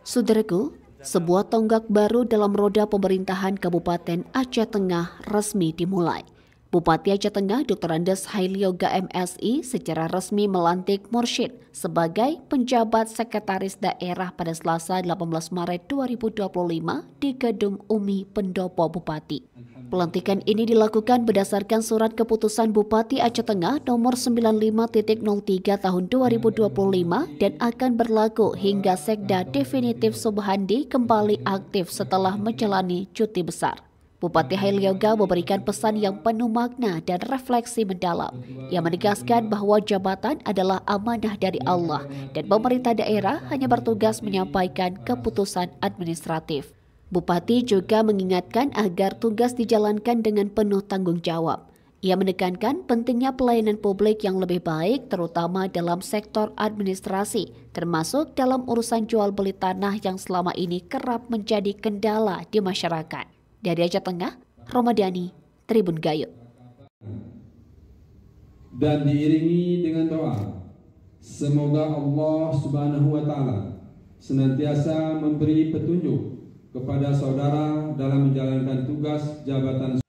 Saudaraku, sebuah tonggak baru dalam roda pemerintahan Kabupaten Aceh Tengah resmi dimulai. Bupati Aceh Tengah Dr. Andes Hailyoga MSI secara resmi melantik Mursyid sebagai penjabat sekretaris daerah pada Selasa 18 Maret 2025 di Gedung Umi Pendopo Bupati. Pelantikan ini dilakukan berdasarkan surat keputusan Bupati Aceh Tengah nomor 95.03 tahun 2025 dan akan berlaku hingga Sekda definitif Subhandi kembali aktif setelah menjalani cuti besar. Bupati Hailyoga memberikan pesan yang penuh makna dan refleksi mendalam. Ia menegaskan bahwa jabatan adalah amanah dari Allah dan pemerintah daerah hanya bertugas menyampaikan keputusan administratif. Bupati juga mengingatkan agar tugas dijalankan dengan penuh tanggung jawab. Ia menekankan pentingnya pelayanan publik yang lebih baik terutama dalam sektor administrasi, termasuk dalam urusan jual beli tanah yang selama ini kerap menjadi kendala di masyarakat. Dari Aceh Tengah, Romadani, Tribun Gayo. Dan diiringi dengan doa, semoga Allah Subhanahu wa Ta'ala senantiasa memberi petunjuk kepada saudara dalam menjalankan tugas jabatan